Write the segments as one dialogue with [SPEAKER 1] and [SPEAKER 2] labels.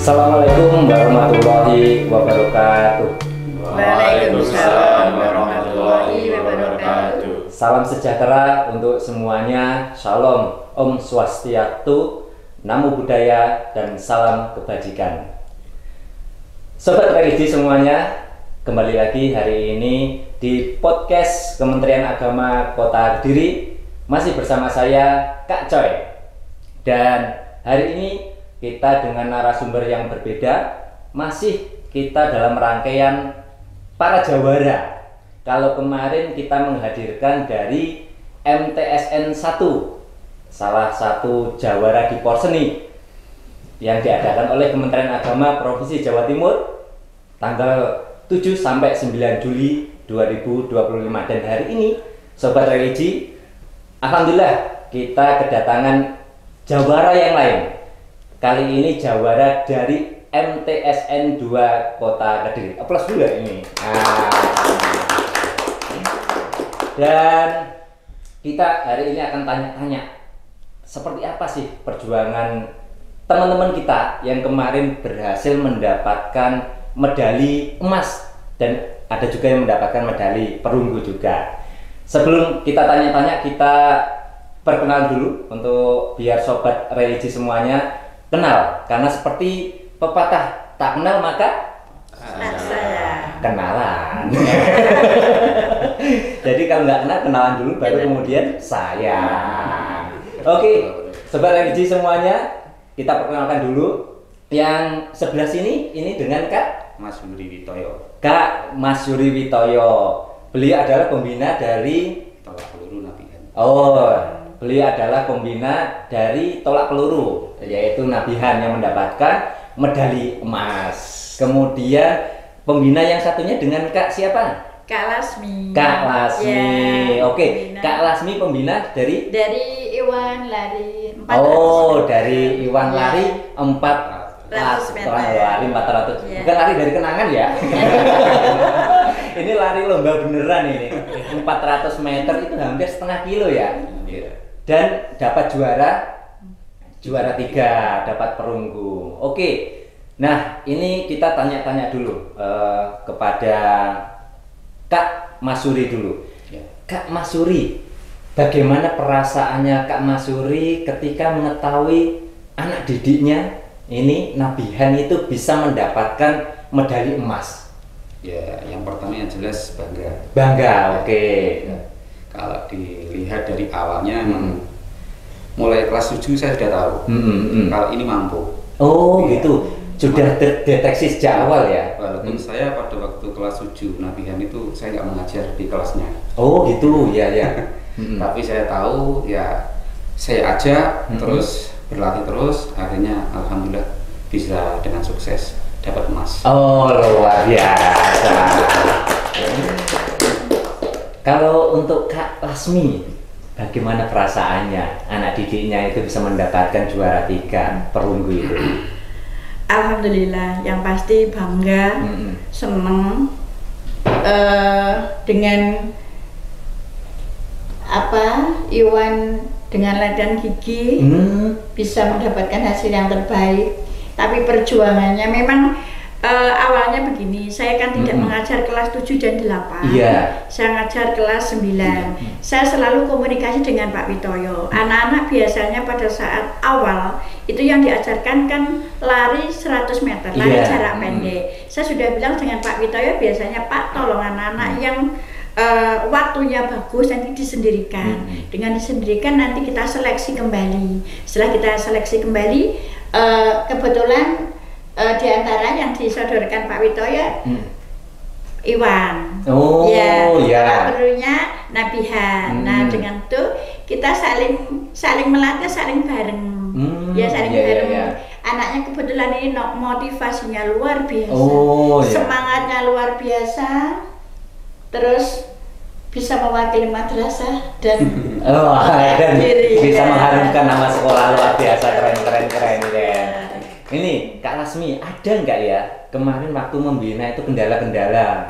[SPEAKER 1] Assalamualaikum warahmatullahi wabarakatuh.
[SPEAKER 2] Waalaikumsalam warahmatullahi wabarakatuh.
[SPEAKER 1] Salam sejahtera untuk semuanya. Shalom, Om Swastiastu, Namo Buddhaya, dan salam kebajikan. Sobat religi semuanya, kembali lagi hari ini di podcast Kementerian Agama Kota Kediri. Masih bersama saya, Kak Coy. Dan hari ini kita dengan narasumber yang berbeda. Masih kita dalam rangkaian para jawara. Kalau kemarin kita menghadirkan dari MTSN 1, salah satu jawara di Porseni yang diadakan oleh Kementerian Agama Provinsi Jawa Timur tanggal 7 sampai 9 Juli 2025. Dan hari ini Sobat Religi, alhamdulillah kita kedatangan jawara yang lain. Kali ini jawara dari MTSN 2 Kota Kediri. Aplaus dulu ya ini. Dan kita hari ini akan tanya-tanya seperti apa sih perjuangan teman-teman kita yang kemarin berhasil mendapatkan medali emas dan ada juga yang mendapatkan medali perunggu juga. Sebelum kita tanya-tanya, kita perkenalan dulu untuk biar sobat religi semuanya kenal, karena seperti pepatah tak kenal maka kenalan. Jadi kalau nggak kenal, kenalan dulu baru kemudian saya. Oke, sobat religi semuanya, kita perkenalkan dulu. Yang sebelah sini ini dengan Kak
[SPEAKER 2] Mas Yuri Witoyo.
[SPEAKER 1] Kak Mas Yuri Witoyo. Beliau adalah pembina dari
[SPEAKER 2] Tolak Peluru Nabihan.
[SPEAKER 1] Beliau adalah pembina dari Tolak Peluru, yaitu Nabihan yang mendapatkan medali emas. Kemudian pembina yang satunya dengan Kak siapa?
[SPEAKER 3] Kak Lasmi.
[SPEAKER 1] Kak Lasmi.
[SPEAKER 3] Ya,
[SPEAKER 1] Oke,
[SPEAKER 3] pembina.
[SPEAKER 1] Kak Lasmi pembina dari
[SPEAKER 3] Iwan Lari 400
[SPEAKER 1] dari Iwan
[SPEAKER 3] Ya.
[SPEAKER 1] Lari
[SPEAKER 3] 400 meter.
[SPEAKER 1] Lari 400.
[SPEAKER 3] Ya.
[SPEAKER 1] Bukan lari dari kenangan ya. Ini lari lomba beneran ini. 400 meter itu hampir setengah kilo ya.
[SPEAKER 2] Iya.
[SPEAKER 1] Dan dapat juara 3, dapat perunggu. Oke. Nah, ini kita tanya-tanya dulu kepada Kak Masuri dulu.
[SPEAKER 2] Ya.
[SPEAKER 1] Kak Masuri, bagaimana perasaannya Kak Masuri ketika mengetahui anak didiknya ini Nabihan itu bisa mendapatkan medali emas?
[SPEAKER 2] Ya, yang pertama yang jelas bangga.
[SPEAKER 1] Bangga, oke.
[SPEAKER 2] Kalau dilihat dari awalnya mulai kelas 7 saya sudah tahu kalau ini mampu.
[SPEAKER 1] Oh,
[SPEAKER 2] Iya.
[SPEAKER 1] gitu. Sudah terdeteksi sejak awal ya?
[SPEAKER 2] Walaupun saya pada waktu kelas 7 Nabihan itu saya nggak mengajar di kelasnya.
[SPEAKER 1] Oh, gitu. Ya, ya.
[SPEAKER 2] Tapi saya tahu ya saya ajak terus berlatih terus, akhirnya alhamdulillah bisa dengan sukses dapat emas.
[SPEAKER 1] Oh, luar biasa. Kalau untuk Kak Lasmi, bagaimana perasaannya anak didiknya itu bisa mendapatkan juara 3 perunggu itu?
[SPEAKER 3] Alhamdulillah, yang pasti bangga, seneng dengan Iwan dengan latihan gigi bisa mendapatkan hasil yang terbaik. Tapi perjuangannya memang awalnya begini, saya kan tidak mengajar kelas 7 dan 8.
[SPEAKER 1] Iya.
[SPEAKER 3] Saya ngajar kelas 9. Saya selalu komunikasi dengan Pak Witoyo. Anak-anak biasanya pada saat awal itu yang diajarkan kan lari 100 meter, lari jarak pendek. Saya sudah bilang dengan Pak Witoyo, biasanya Pak tolong anak-anak yang waktunya bagus nanti disendirikan. Dengan disendirikan nanti kita seleksi kembali. Setelah kita seleksi kembali, kebetulan di antara yang disodorkan Pak Witoyo Iwan.
[SPEAKER 1] Oh, ya.
[SPEAKER 3] Pelurunya Nabihan. Nah, dengan itu kita saling melatih, saling bareng. Saling bareng.
[SPEAKER 1] Ya.
[SPEAKER 3] Anaknya kebetulan ini motivasinya luar biasa.
[SPEAKER 1] Oh, ya.
[SPEAKER 3] Semangatnya luar biasa. Terus bisa mewakili madrasah dan
[SPEAKER 1] dan
[SPEAKER 3] diri.
[SPEAKER 1] bisa mengharumkan nama sekolah, luar biasa, keren ya. Ini Kak Lasmi, ada nggak ya kemarin waktu membina itu kendala-kendala?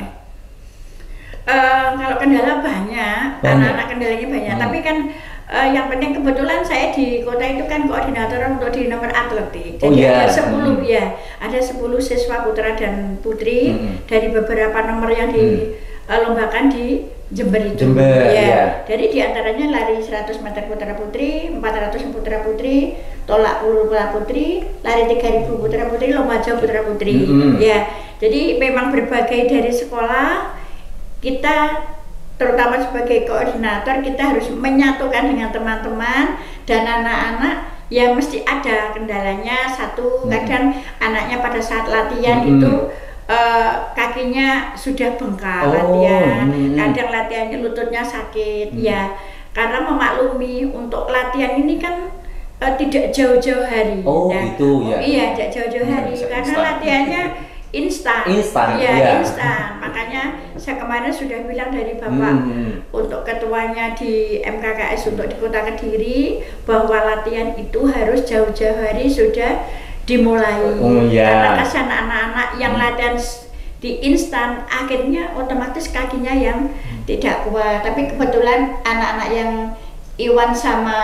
[SPEAKER 3] Kalau kendala banyak, anak-anak kendalanya banyak. Tapi kan yang penting kebetulan saya di kota itu kan koordinator untuk di nomor atletik.
[SPEAKER 1] Oh,
[SPEAKER 3] Jadi
[SPEAKER 1] iya.
[SPEAKER 3] ada 10 ya, ada 10 siswa putra dan putri dari beberapa nomor yang dilombakan di Jember itu.
[SPEAKER 1] Jember,
[SPEAKER 3] ya.
[SPEAKER 1] iya.
[SPEAKER 3] Jadi diantaranya lari 100 meter putra putri, 400 putra putri, tolak putra putri, lari 3000 putra putri, lomba jauh putra putri. Ya, jadi memang berbagai dari sekolah kita, terutama sebagai koordinator, kita harus menyatukan dengan teman-teman dan anak-anak yang mesti ada kendalanya. Satu, kadang anaknya pada saat latihan itu kakinya sudah bengkak latihan, kadang latihannya lututnya sakit ya, karena memaklumi untuk latihan ini kan tidak jauh-jauh hari.
[SPEAKER 1] Gitu ya.
[SPEAKER 3] Iya, tidak jauh-jauh hari karena latihannya instan,
[SPEAKER 1] ya.
[SPEAKER 3] instan. Makanya saya kemarin sudah bilang dari Bapak untuk ketuanya di MKKS untuk di Kota Kediri bahwa latihan itu harus jauh-jauh hari sudah dimulai. Karena kasihan anak-anak yang latihan di instan akhirnya otomatis kakinya yang tidak kuat. Tapi kebetulan anak-anak yang Iwan sama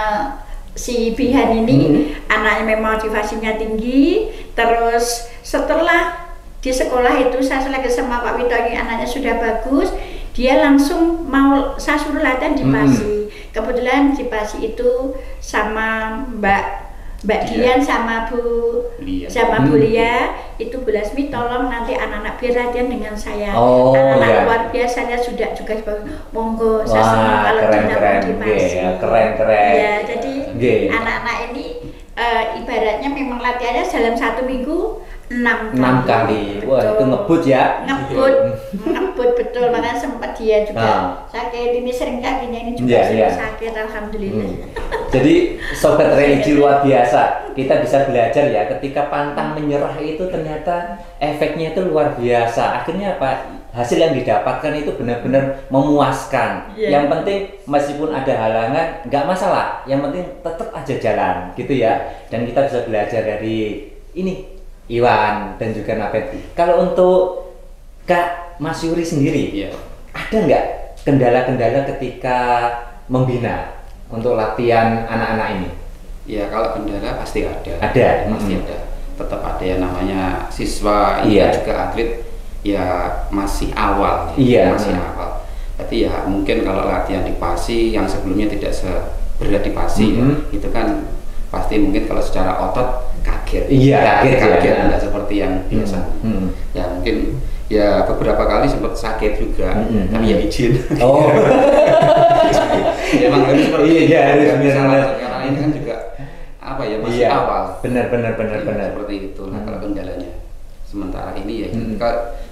[SPEAKER 3] si Bihan ini anaknya memang motivasinya tinggi. Terus setelah di sekolah itu saya selagi sama Pak Wito ini anaknya sudah bagus, dia langsung mau saya suruh latihan di Pasi. Kebetulan di Pasi itu sama Mbak Dian sama Bu Lia itu Bu Lasmi, tolong nanti anak-anak biar latihan dengan saya. Anak-anak luar biasanya sudah juga monggo saya senang kalau tidak di Pasi.
[SPEAKER 1] Keren.
[SPEAKER 3] Ya, jadi anak-anak ini ibaratnya memang latihannya dalam 1 minggu 6
[SPEAKER 1] kali. Wah, itu ngebut ya.
[SPEAKER 3] Ngebut betul. Makanya sempat dia juga sakit, ini sering kakinya ini juga sakit, alhamdulillah.
[SPEAKER 1] Jadi sobat religi luar biasa, kita bisa belajar ya, ketika pantang menyerah itu ternyata efeknya itu luar biasa. Akhirnya apa? Hasil yang didapatkan itu benar-benar memuaskan. Yang penting meskipun ada halangan nggak masalah, yang penting tetap aja jalan gitu ya. Dan kita bisa belajar dari ini Iwan dan juga Naben. Kalau untuk Kak Mas Yuri sendiri, ada nggak kendala-kendala ketika membina untuk latihan anak-anak ini?
[SPEAKER 2] Ya, kalau kendala pasti ada. Pasti ada. Tetap ada yang namanya siswa, juga atlet, ya masih awal. Masih awal. Berarti ya mungkin kalau latihan di Pasi yang sebelumnya tidak seberat di Pasi, itu kan pasti mungkin kalau secara otot kaget. Kaget tidak seperti yang biasa. Ya mungkin ya beberapa kali sempat sakit juga, tapi ya izin. Emang harus seperti
[SPEAKER 1] harus
[SPEAKER 2] karena ini kan juga apa ya, masih awal. Benar. Seperti itu. Nah, kalau kendalanya sementara ini ya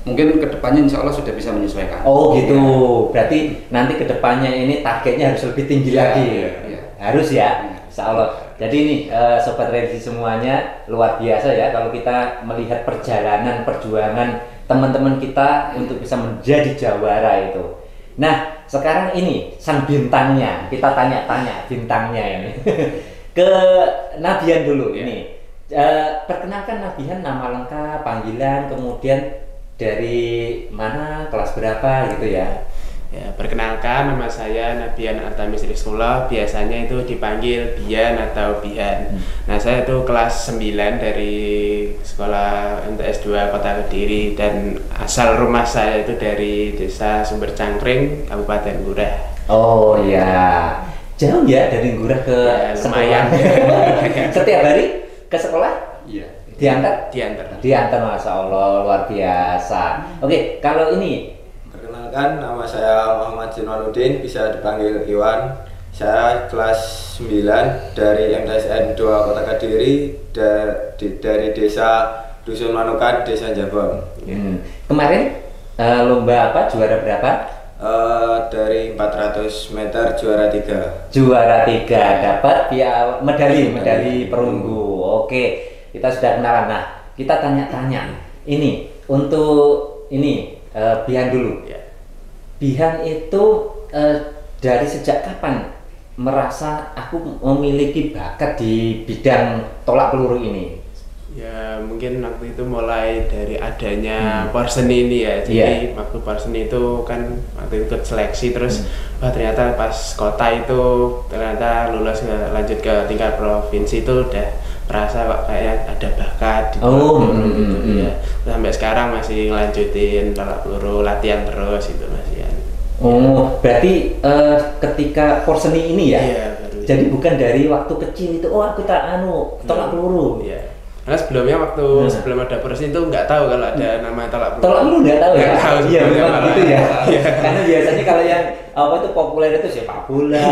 [SPEAKER 2] mungkin kedepannya insya Allah sudah bisa menyesuaikan.
[SPEAKER 1] Gitu. Berarti nanti kedepannya ini targetnya harus lebih tinggi lagi. Harus ya. Insya Allah. Jadi ini sobat religi semuanya luar biasa ya kalau kita melihat perjuangan teman-teman kita untuk bisa menjadi jawara itu. Nah, sekarang ini sang bintangnya, kita tanya-tanya bintangnya ini. Ke Nabian dulu ini. Perkenalkan Nabian, nama lengkap, panggilan, kemudian dari mana, kelas berapa gitu ya.
[SPEAKER 4] Ya, perkenalkan, nama saya Nabian Artamis Rizkullah, biasanya itu dipanggil Bian atau Bihan. Nah, saya itu kelas 9 dari sekolah MTS 2 Kota Kediri, dan asal rumah saya itu dari Desa Sumber Cangkring, Kabupaten Ngurah.
[SPEAKER 1] Jauh ya dari Ngurah ke
[SPEAKER 4] lumayan.
[SPEAKER 1] Setiap hari ke sekolah? Diantar? Diantar, Masya Allah, luar biasa. Oke, kalau ini
[SPEAKER 5] perkenalkan, nama saya Muhammad Jinwanuddin, bisa dipanggil Iwan. Saya kelas 9 dari MTSN 2 Kota Kediri, dari desa Dusun Manukan, Desa Jabon.
[SPEAKER 1] Kemarin lomba apa? Juara berapa?
[SPEAKER 5] Dari 400 meter juara 3.
[SPEAKER 1] Juara 3, dapat medali perunggu. Oke, kita sudah kenalan. Nah, kita tanya-tanya. Ini untuk Bihan dulu. Bihan itu dari sejak kapan merasa aku memiliki bakat di bidang tolak peluru ini?
[SPEAKER 4] Ya mungkin waktu itu mulai dari adanya porseni ini ya. Jadi waktu porseni itu kan waktu itu seleksi terus wah ternyata pas kota itu ternyata lulus lanjut ke tingkat provinsi itu udah merasa kok kayak ada bakat di peluru gitu ya. Sampai sekarang masih lanjutin tolak peluru, latihan terus itu masih ya.
[SPEAKER 1] Oh, berarti ketika porseni ini ya?
[SPEAKER 4] Iya, baru.
[SPEAKER 1] Jadi bukan dari waktu kecil itu, oh aku tak tolak peluru.
[SPEAKER 4] Iya. Karena sebelumnya waktu sebelum ada porseni itu nggak tahu kalau ada nama tolak peluru.
[SPEAKER 1] Tolak peluru nggak tahu ya?
[SPEAKER 4] Tahu
[SPEAKER 1] Iya memang gitu ya.
[SPEAKER 4] Iya.
[SPEAKER 1] Karena biasanya kalau yang apa itu populer itu sepak bola,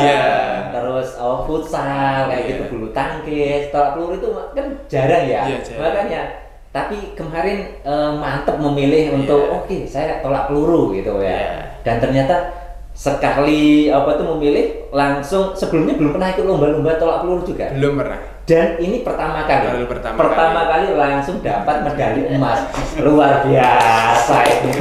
[SPEAKER 1] terus futsal kayak gitu, bulu tangkis, tolak peluru itu kan jarang ya.
[SPEAKER 4] Iya, jarang.
[SPEAKER 1] Makanya. Tapi kemarin mantep memilih untuk oke, saya tolak peluru gitu ya. Dan ternyata sekali apa tuh memilih langsung sebelumnya belum pernah ikut lomba-lomba tolak peluru juga.
[SPEAKER 4] Belum pernah.
[SPEAKER 1] Dan ini pertama kali.
[SPEAKER 4] Baru
[SPEAKER 1] pertama kali langsung dapat medali emas. Luar biasa ini.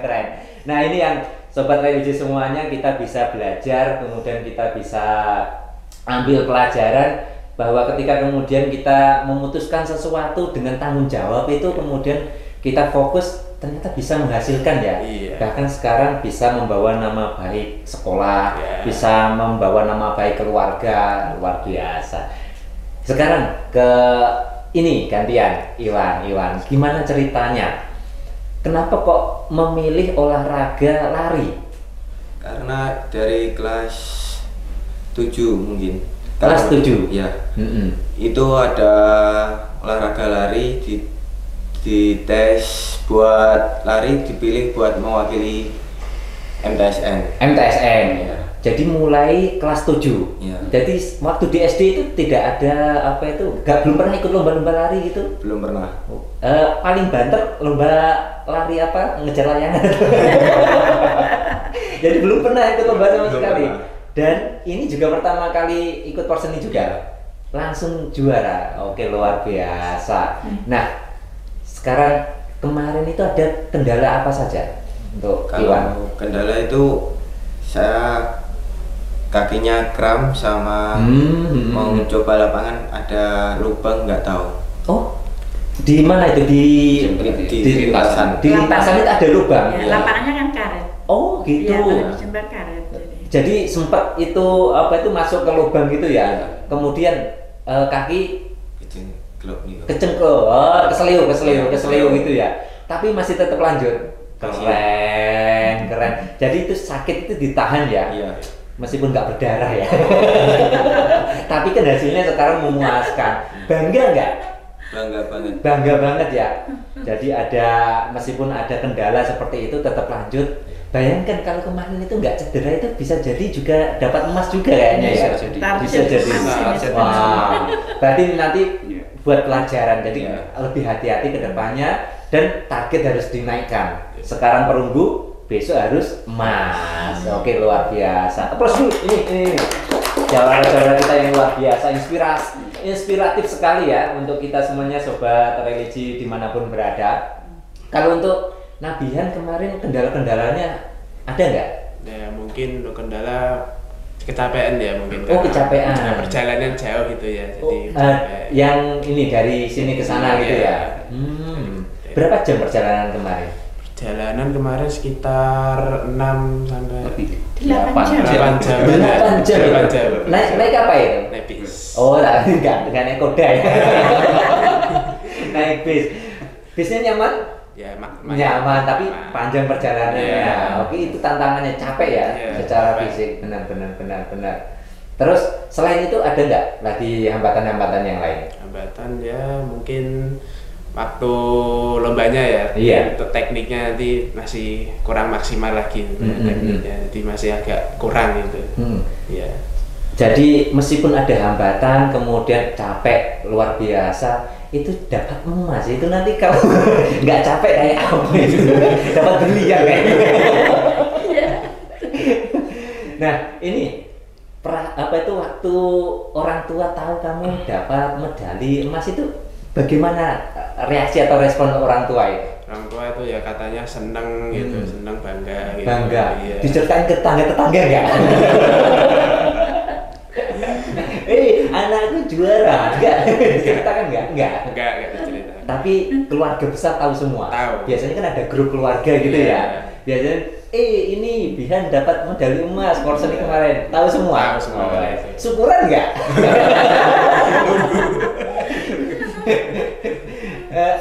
[SPEAKER 1] keren. Nah, ini yang sobat religi semuanya kita bisa belajar, kemudian kita bisa ambil pelajaran bahwa ketika kemudian kita memutuskan sesuatu dengan tanggung jawab itu kemudian kita fokus ternyata bisa menghasilkan ya. Bahkan sekarang bisa membawa nama baik sekolah, bisa membawa nama baik keluarga, luar biasa. Sekarang ke ini gantian Iwan, gimana ceritanya? Kenapa kok memilih olahraga lari?
[SPEAKER 5] Karena dari kelas 7 mungkin.
[SPEAKER 1] Kelas 7?
[SPEAKER 5] Ya. Itu ada olahraga lari di tes buat lari dipilih buat mewakili MTSN.
[SPEAKER 1] Ya. Jadi mulai kelas 7.
[SPEAKER 5] Ya.
[SPEAKER 1] Jadi waktu di SD itu tidak ada apa itu, belum pernah ikut lomba-lomba lari gitu?
[SPEAKER 5] Belum pernah.
[SPEAKER 1] Paling banter lomba lari apa? Ngejar layangan. Jadi belum pernah ikut lomba sama sekali.
[SPEAKER 5] Pernah.
[SPEAKER 1] Dan ini juga pertama kali ikut porseni juga. Langsung juara. Oke, luar biasa. Nah, sekarang kemarin itu ada kendala apa saja untuk Iwan?
[SPEAKER 5] Kendala itu saya kakinya kram sama mau coba lapangan ada lubang nggak tahu.
[SPEAKER 1] Oh, di mana itu di
[SPEAKER 5] lintasan.
[SPEAKER 1] Di lintasan itu ada lubang.
[SPEAKER 3] Ya, lapangannya kan karet.
[SPEAKER 1] Oh gitu.
[SPEAKER 3] Ya, kalau dijembar karet.
[SPEAKER 1] Jadi sempat itu apa itu masuk ke lubang gitu ya. Kemudian kaki keseliu gitu ya. Tapi masih tetap lanjut. Keren. Jadi itu sakit itu ditahan ya.
[SPEAKER 5] Iya.
[SPEAKER 1] Meskipun nggak berdarah ya. Tapi kan hasilnya sekarang memuaskan. Bangga nggak? Bangga banget ya. Jadi meskipun ada kendala seperti itu tetap lanjut. Bayangkan kalau kemarin itu nggak cedera itu bisa jadi juga dapat emas juga kayaknya ya. Bisa jadi. Wah. Berarti nanti buat pelajaran. Jadi lebih hati-hati ke depannya dan target harus dinaikkan. Sekarang perunggu, besok harus emas. Oke, luar biasa. Terus ini jawara-jawara kita yang luar biasa, inspiratif sekali ya untuk kita semuanya sobat religi dimanapun berada. Kalau untuk Nabihan kemarin kendala-kendalanya ada nggak?
[SPEAKER 4] Ya mungkin untuk kendala kecapean ya mungkin.
[SPEAKER 1] Oh, kecapean.
[SPEAKER 4] Perjalanan jauh gitu ya. Jadi
[SPEAKER 1] yang ini dari sini ke sana gitu ya. Berapa jam perjalanan kemarin?
[SPEAKER 4] Perjalanan kemarin sekitar 6 sampai
[SPEAKER 3] 8
[SPEAKER 4] jam.
[SPEAKER 1] 8 jam. Naik apa itu?
[SPEAKER 4] Naik bis.
[SPEAKER 1] Oh, enggak naik koda ya. Naik bis. Bisnya nyaman?
[SPEAKER 4] Ya,
[SPEAKER 1] nyaman tapi panjang perjalanannya. Oke, itu tantangannya, capek ya secara fisik. Benar. Terus selain itu ada nggak lagi hambatan-hambatan yang lain?
[SPEAKER 4] Hambatan ya mungkin waktu lombanya ya. Untuk tekniknya nanti masih kurang maksimal lagi tekniknya. Jadi masih agak kurang gitu. Jadi
[SPEAKER 1] meskipun ada hambatan kemudian capek luar biasa, itu dapat emas itu nanti kalau nggak capek kayak apa itu dapat berlian kayaknya. Nah ini apa itu waktu orang tua tahu kamu dapat medali emas itu bagaimana reaksi atau respon orang tua itu?
[SPEAKER 4] Orang tua itu ya katanya seneng gitu, seneng bangga. Gitu.
[SPEAKER 1] Bangga. Diceritain ke tetangga nggak? Anakku juara, enggak diceritakan enggak
[SPEAKER 4] diceritakan.
[SPEAKER 1] Tapi keluarga besar tahu semua.
[SPEAKER 4] Tahu.
[SPEAKER 1] Biasanya kan ada grup keluarga gitu ya. Biasanya ini Bihan dapat medali emas porseni kemarin. Tahu semua.
[SPEAKER 4] Tahu semua.
[SPEAKER 1] Syukuran enggak?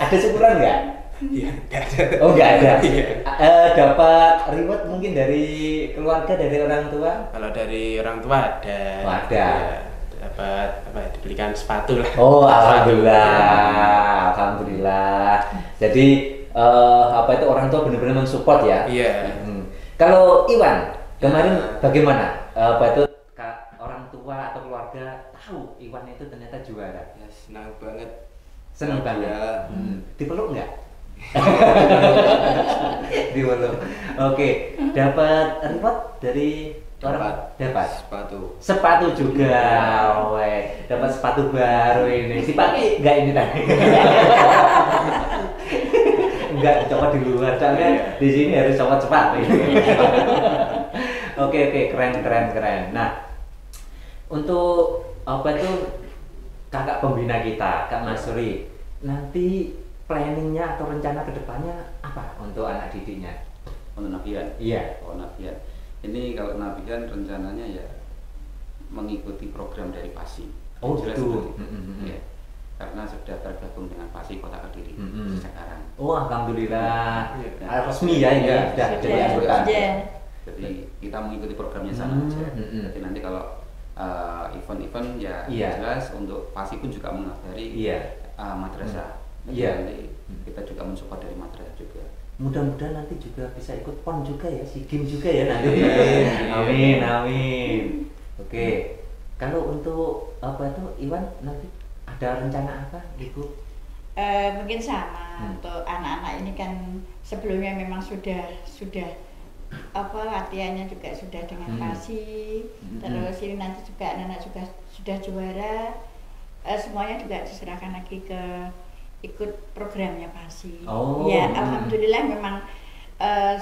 [SPEAKER 1] Ada syukuran enggak?
[SPEAKER 4] Iya, enggak ada.
[SPEAKER 1] Oh enggak ada.
[SPEAKER 4] Iya.
[SPEAKER 1] Dapat reward mungkin dari keluarga, dari orang tua?
[SPEAKER 4] Kalau dari orang tua ada.
[SPEAKER 1] Oh, ada.
[SPEAKER 4] Ya, dapat dibelikan sepatu lah.
[SPEAKER 1] Oh, alhamdulillah. Alhamdulillah. Jadi itu orang tua benar-benar mensupport ya?
[SPEAKER 4] Iya.
[SPEAKER 1] Kalau Iwan kemarin bagaimana? Orang tua atau keluarga tahu Iwan itu ternyata juara?
[SPEAKER 5] Ya, senang banget.
[SPEAKER 1] Senang banget.
[SPEAKER 5] Ya.
[SPEAKER 1] Dipeluk nggak? Dipeluk. Oke. Dapat reward dari orang? Dapat. Sepatu juga. Dapat sepatu baru ini. Dipakai nggak ini tadi? Enggak, copot di luar. Soalnya di sini harus copot cepat. Oke, keren. Nah, untuk kakak pembina kita, Kak Masuri, nanti planningnya atau rencana kedepannya apa untuk anak didiknya?
[SPEAKER 2] Untuk Nabian?
[SPEAKER 1] Iya.
[SPEAKER 2] Oh, Nabian. Ini kalau Nabian rencananya ya mengikuti program dari PASI.
[SPEAKER 1] Oh, betul.
[SPEAKER 2] Ya. Karena sudah tergabung dengan PASI Kota Kediri sekarang.
[SPEAKER 1] Oh, alhamdulillah. Resmi ya ini sudah jadi anggota.
[SPEAKER 2] Jadi kita mengikuti programnya sana aja. Jadi nanti kalau event-event ya jelas untuk PASI pun juga mengabari madrasah. Nanti kita juga mensupport dari madrasah juga.
[SPEAKER 1] Mudah-mudahan nanti juga bisa ikut PON juga ya, SEA Games juga ya nanti. Amin. Oke. Kalau untuk Iwan nanti ada rencana apa, Ibu?
[SPEAKER 3] Mungkin sama untuk anak-anak ini kan sebelumnya memang sudah latihannya juga sudah dengan PASI. Terus ini nanti juga anak-anak juga sudah juara. Semuanya juga diserahkan lagi ke ikut programnya PASI. Alhamdulillah memang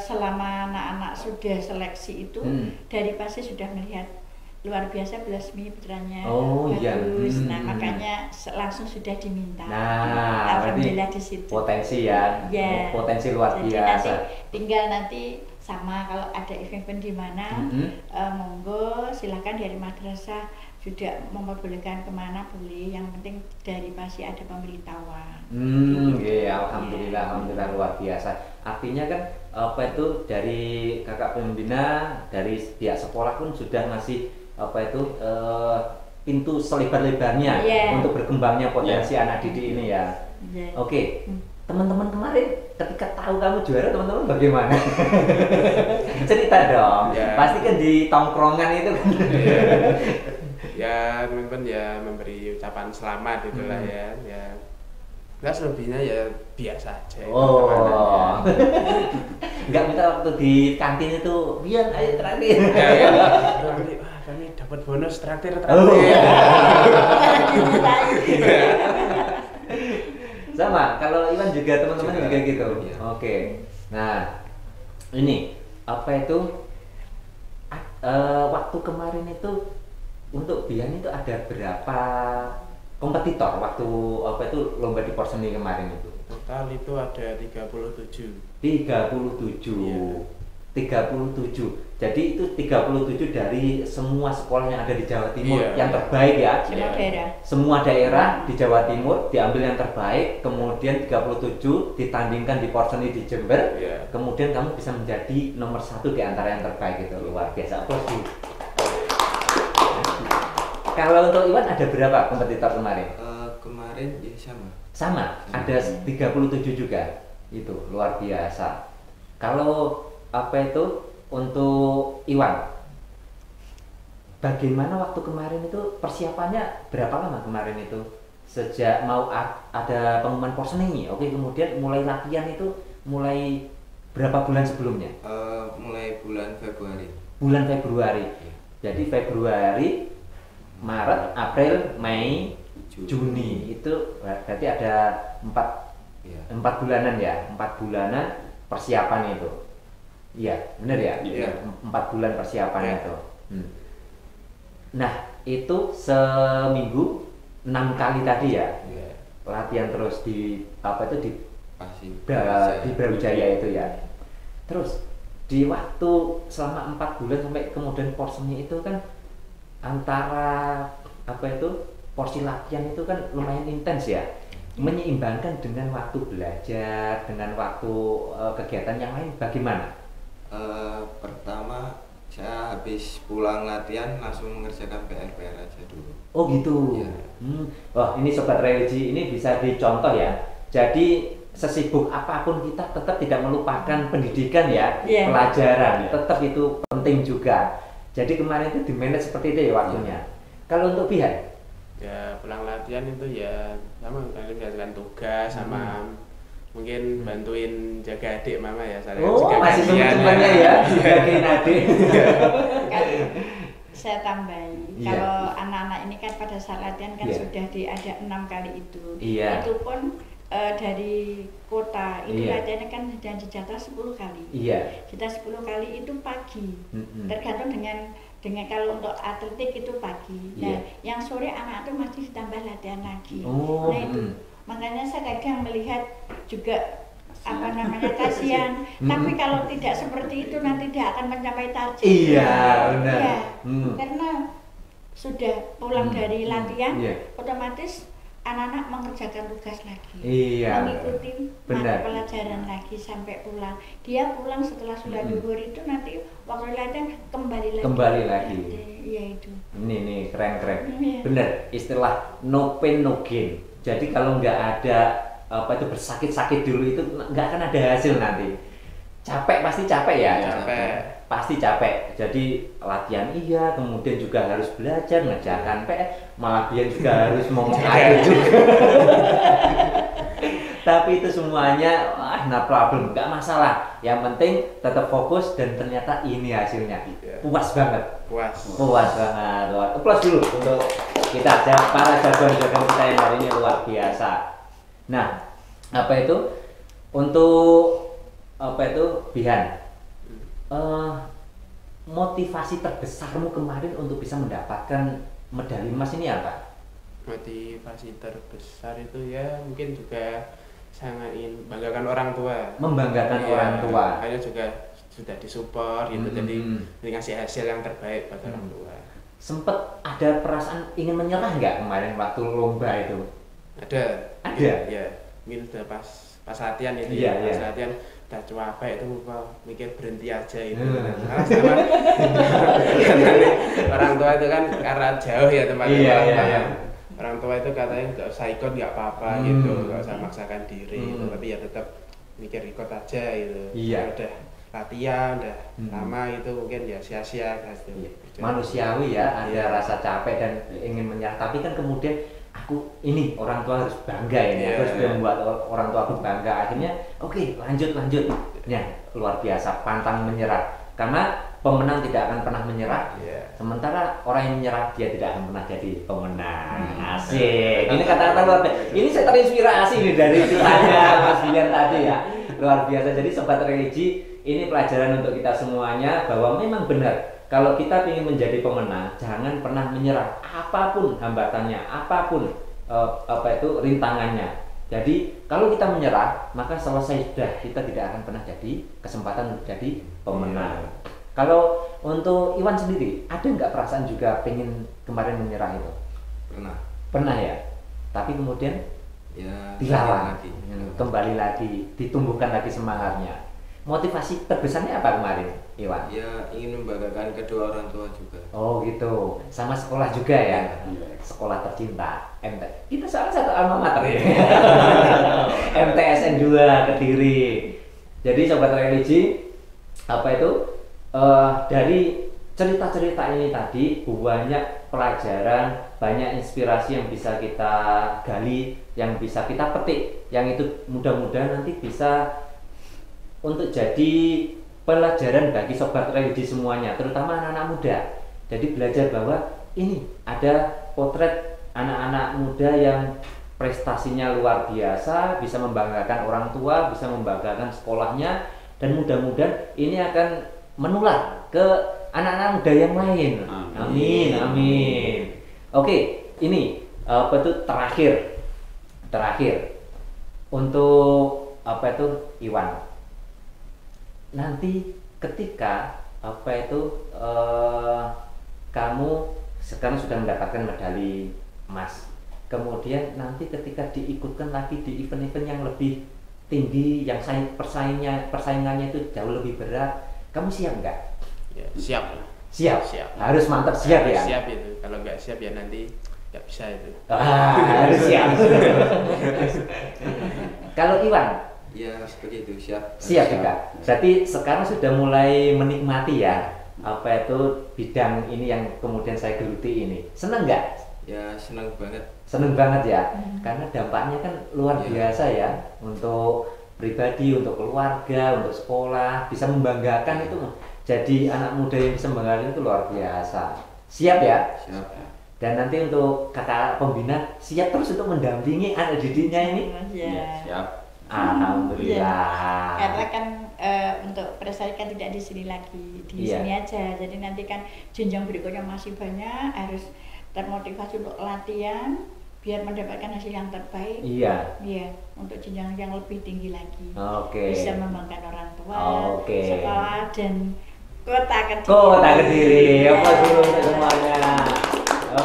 [SPEAKER 3] selama anak-anak sudah seleksi itu dari PASI sudah melihat luar biasa Belasmi putranya bagus. Nah, makanya langsung sudah diminta.
[SPEAKER 1] Nah,
[SPEAKER 3] alhamdulillah di situ.
[SPEAKER 1] Potensi ya. Potensi luar biasa.
[SPEAKER 3] Tinggal nanti sama kalau ada event di mana monggo silakan dari madrasah sudah memperbolehkan kemana boleh, yang penting dari PASI ada pemberitahuan.
[SPEAKER 1] Alhamdulillah luar biasa. Artinya kan dari kakak pembina, dari pihak sekolah pun sudah ngasih pintu selebar-lebarnya untuk berkembangnya potensi anak didik ini ya. Oke. Teman-teman kemarin ketika tahu kamu juara, teman-teman bagaimana? Cerita dong. Pasti kan di tongkrongan itu kan.
[SPEAKER 4] Ya, teman-teman ya memberi ucapan selamat itulah ya. Enggak selebihnya ya biasa aja.
[SPEAKER 1] Enggak minta waktu di kantin itu, Bian ayo traktir.
[SPEAKER 4] Kami dapat bonus traktir.
[SPEAKER 1] Sama, kalau Iwan juga teman-teman juga gitu. Oke. Nah, ini waktu kemarin itu untuk Bian itu ada berapa kompetitor waktu lomba di porseni kemarin itu?
[SPEAKER 4] Total itu ada 37.
[SPEAKER 1] 37. Jadi itu 37 dari semua sekolah yang ada di Jawa Timur yang terbaik ya. Semua daerah di Jawa Timur diambil yang terbaik, kemudian 37 ditandingkan di porseni di Jember. Kemudian kamu bisa menjadi nomor 1 di antara yang terbaik, itu luar biasa. Kalau untuk Iwan ada berapa kompetitor kemarin?
[SPEAKER 5] Kemarin ya
[SPEAKER 1] sama, ada 37 juga. Itu luar biasa. Kalau untuk Iwan, bagaimana waktu kemarin itu persiapannya berapa lama kemarin itu? Sejak mau ada pengumuman porseni, kemudian mulai latihan itu mulai berapa bulan sebelumnya?
[SPEAKER 5] Mulai bulan Februari. Jadi Februari, Maret, April, Mei, Juni itu berarti ada 4 bulanan ya, 4 bulanan persiapan itu. Iya, benar ya? 4 bulan persiapan itu.
[SPEAKER 1] Nah, itu seminggu 6 kali tadi ya. Latihan terus di di Brawijaya itu ya. Terus di waktu selama 4 bulan sampai kemudian porsinya itu kan antara porsi latihan itu kan lumayan intens ya. Menyeimbangkan dengan waktu belajar, dengan waktu kegiatan yang lain bagaimana?
[SPEAKER 5] Pertama saya habis pulang latihan langsung mengerjakan PR aja dulu.
[SPEAKER 1] Oh gitu. Ya. Wah, ini Sobat Religi ini bisa dicontoh ya. Jadi sesibuk apapun kita tetap tidak melupakan pendidikan ya, pelajaran tetap itu penting juga. Jadi kemarin itu di-manage seperti itu ya waktunya. Kalau untuk Bihan?
[SPEAKER 4] Ya pulang latihan itu ya sama kalian menjalankan tugas sama mungkin bantuin jaga adik mama ya.
[SPEAKER 1] Masih teman-temannya ya, jagain adik.
[SPEAKER 3] Saya tambahin, kalau anak-anak ini kan pada saat latihan kan sudah ada 6 kali itu. Itu pun dari kota itu latihannya kan jatah 10 kali. Jatah 10 kali itu pagi. Tergantung dengan kalau untuk atletik itu pagi. Nah, yang sore anak itu masih ditambah latihan lagi. Nah itu makanya saya kadang melihat juga kasihan. Tapi kalau tidak seperti itu nanti dia akan mencapai target.
[SPEAKER 1] Benar.
[SPEAKER 3] Karena sudah pulang dari latihan, otomatis anak-anak mengerjakan tugas lagi, mengikuti mata pelajaran lagi sampai pulang. Dia pulang setelah sudah duhur itu nanti waktu latihan kembali lagi. Iya itu. Ini
[SPEAKER 1] keren. Bener, istilah no pain no gain. Jadi kalau nggak ada bersakit-sakit dulu itu nggak akan ada hasil nanti. Pasti capek ya. Pasti capek. Jadi latihan kemudian juga harus belajar ngerjakan PR, malah dia juga harus ngomong air juga. Tapi itu semuanya no problem, nggak masalah. Yang penting tetap fokus dan ternyata ini hasilnya. Puas banget. Puas banget. Applause dulu untuk kita para jagoan-jagoan kita yang hari ini luar biasa. Nah, untuk Bihan, motivasi terbesarmu kemarin untuk bisa mendapatkan medali emas ini apa?
[SPEAKER 4] Motivasi terbesar itu ya mungkin juga sangat ingin membanggakan orang tua.
[SPEAKER 1] Membanggakan orang tua.
[SPEAKER 4] Makanya juga sudah disupport gitu, jadi dikasih hasil yang terbaik buat orang tua.
[SPEAKER 1] Sempet ada perasaan ingin menyerah nggak kemarin waktu lomba itu?
[SPEAKER 4] Ada. Ya, mungkin udah pas latihan itu pas latihan udah capek itu mikir berhenti aja itu. Sama orang tua itu kan karena jauh ya tempatnya. Orang tua itu katanya nggak usah ikut nggak apa-apa gitu, nggak usah maksakan diri gitu, tapi ya tetap mikir ikut aja gitu. Udah latihan udah lama itu mungkin ya sia-sia gitu.
[SPEAKER 1] Manusiawi ya, ada rasa capek dan ingin menyerah, tapi kan kemudian orang tua harus bangga harus membuat orang tua aku bangga. Akhirnya lanjut ya, luar biasa, pantang menyerah, karena pemenang tidak akan pernah menyerah. Sementara orang yang menyerah dia tidak akan pernah jadi pemenang. Asik, ini kata-kata luar biasa. Ini saya terinspirasi nih dari ceritanya Mas Bihan tadi ya, luar biasa. Jadi Sobat Religi, ini pelajaran untuk kita semuanya bahwa memang benar, kalau kita ingin menjadi pemenang, jangan pernah menyerah, apapun hambatannya, apapun rintangannya. Jadi kalau kita menyerah, maka selesai sudah, kita tidak akan pernah jadi kesempatan untuk jadi pemenang. Kalau untuk Iwan sendiri, ada nggak perasaan juga pengen kemarin menyerah itu? Pernah ya. Tapi kemudian dilawan, kembali lagi, ditumbuhkan lagi semangatnya. Motivasi terbesarnya apa kemarin, Iwan?
[SPEAKER 5] Ya, ingin membanggakan kedua orang tua juga.
[SPEAKER 1] Oh gitu, sama sekolah juga ya? Sekolah tercinta, kita salah satu alma mater ya. MTSN 2 Kediri. Jadi Sobat Religi, dari cerita-cerita ini tadi banyak pelajaran, banyak inspirasi yang bisa kita gali, yang bisa kita petik, yang itu mudah-mudahan nanti bisa untuk jadi pelajaran bagi Sobat Religi semuanya, terutama anak-anak muda. Jadi belajar bahwa ini ada potret anak-anak muda yang prestasinya luar biasa, bisa membanggakan orang tua, bisa membanggakan sekolahnya, dan mudah-mudahan ini akan menular ke anak-anak muda yang lain. Amin, amin. Oke, ini apa itu terakhir untuk apa itu Iwan. Nanti ketika apa itu kamu sekarang sudah mendapatkan medali emas, kemudian nanti ketika diikutkan lagi di event-event yang lebih tinggi, yang persaingannya itu jauh lebih berat, kamu siap nggak?
[SPEAKER 4] Ya, siap.
[SPEAKER 1] Harus mantap siap ya.
[SPEAKER 4] Siap itu. Kalau nggak siap ya nanti nggak bisa itu.
[SPEAKER 1] Harus siap. Kalau Iwan?
[SPEAKER 2] Ya seperti itu, siap
[SPEAKER 1] juga. Berarti sekarang sudah mulai menikmati ya apa itu bidang ini yang kemudian saya geluti ini. Seneng nggak?
[SPEAKER 5] Ya seneng banget.
[SPEAKER 1] Seneng banget ya, karena dampaknya kan luar biasa ya untuk pribadi, untuk keluarga, untuk sekolah, bisa membanggakan itu. Jadi anak muda yang bisa membanggakan itu luar biasa. Siap ya?
[SPEAKER 2] Siap.
[SPEAKER 1] Dan nanti untuk kakak pembina siap terus untuk mendampingi anak didiknya ini?
[SPEAKER 2] Siap.
[SPEAKER 1] Alhamdulillah.
[SPEAKER 3] Karena kan untuk prestasi kan tidak di sini lagi, di sini aja. Jadi nanti kan jenjang berikutnya masih banyak, harus termotivasi untuk latihan biar mendapatkan hasil yang terbaik. Iya, untuk jenjang yang lebih tinggi lagi. Bisa membanggakan orang tua, sekolah dan kota Kediri.
[SPEAKER 1] Apa dulu untuk semuanya?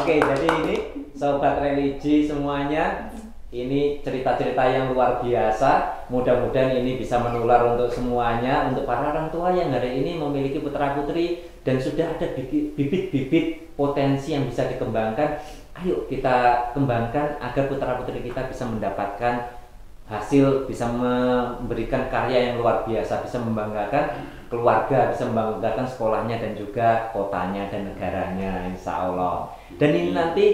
[SPEAKER 1] Jadi ini sobat religi semuanya. Ini cerita-cerita yang luar biasa. Mudah-mudahan ini bisa menular untuk semuanya, untuk para orang tua yang hari ini memiliki putra-putri dan sudah ada bibit-bibit potensi yang bisa dikembangkan. Ayo kita kembangkan agar putra-putri kita bisa mendapatkan hasil, bisa memberikan karya yang luar biasa, bisa membanggakan keluarga, bisa membanggakan sekolahnya dan juga kotanya dan negaranya, insya Allah. Dan ini nanti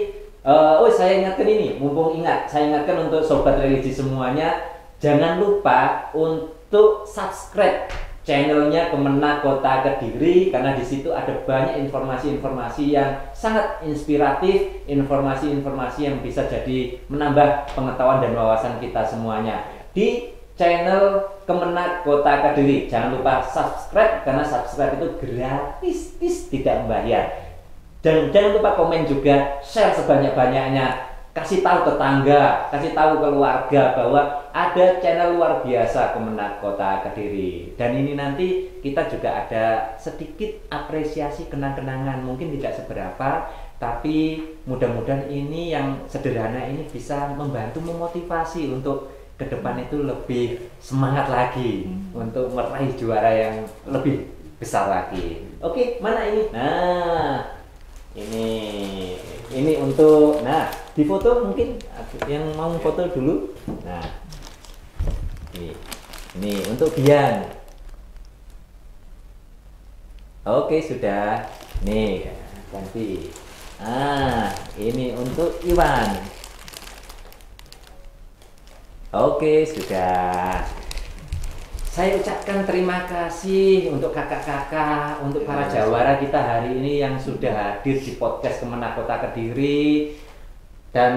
[SPEAKER 1] saya ingatkan ini, mumpung saya ingatkan untuk sobat religi semuanya, jangan lupa untuk subscribe channelnya Kemenak Kota Kediri, karena di situ ada banyak informasi-informasi yang sangat inspiratif, informasi-informasi yang bisa jadi menambah pengetahuan dan wawasan kita semuanya di channel Kemenak Kota Kediri. Jangan lupa subscribe, karena subscribe itu gratis, tidak membayar. Dan jangan lupa komen juga, share sebanyak-banyaknya, kasih tahu tetangga, kasih tahu keluarga bahwa ada channel luar biasa Kemenak Kota Kediri. Dan ini nanti kita juga ada sedikit apresiasi kenang-kenangan, mungkin tidak seberapa, tapi mudah-mudahan ini yang sederhana ini bisa membantu memotivasi untuk ke depan itu lebih semangat lagi untuk meraih juara yang lebih besar lagi. Oke, mana ini? Nah, ini untuk, di foto mungkin yang mau foto dulu. Nah, ini untuk Bian. Oke, sudah. Nih, ganti. Ini untuk Iwan. Oke, sudah. Saya ucapkan terima kasih untuk kakak-kakak, untuk para jawara kita hari ini yang sudah hadir di podcast Kemenak Kota Kediri. Dan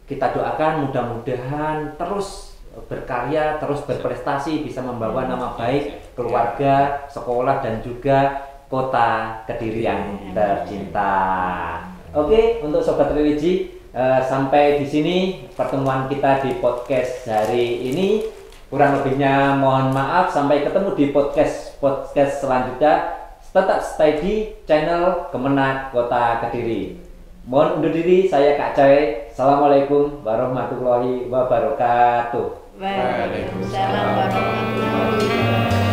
[SPEAKER 1] kita doakan mudah-mudahan terus berkarya, terus berprestasi, bisa membawa nama baik keluarga, sekolah, dan juga kota Kediri yang tercinta. Oke, untuk sobat religi, sampai di sini pertemuan kita di podcast hari ini. Kurang lebihnya mohon maaf. Sampai ketemu di podcast selanjutnya. Tetap stay di channel Kemenak Kota Kediri. Mohon undur diri, saya Kak Coy. Assalamualaikum warahmatullahi wabarakatuh.
[SPEAKER 3] Waalaikumsalam warahmatullahi wabarakatuh.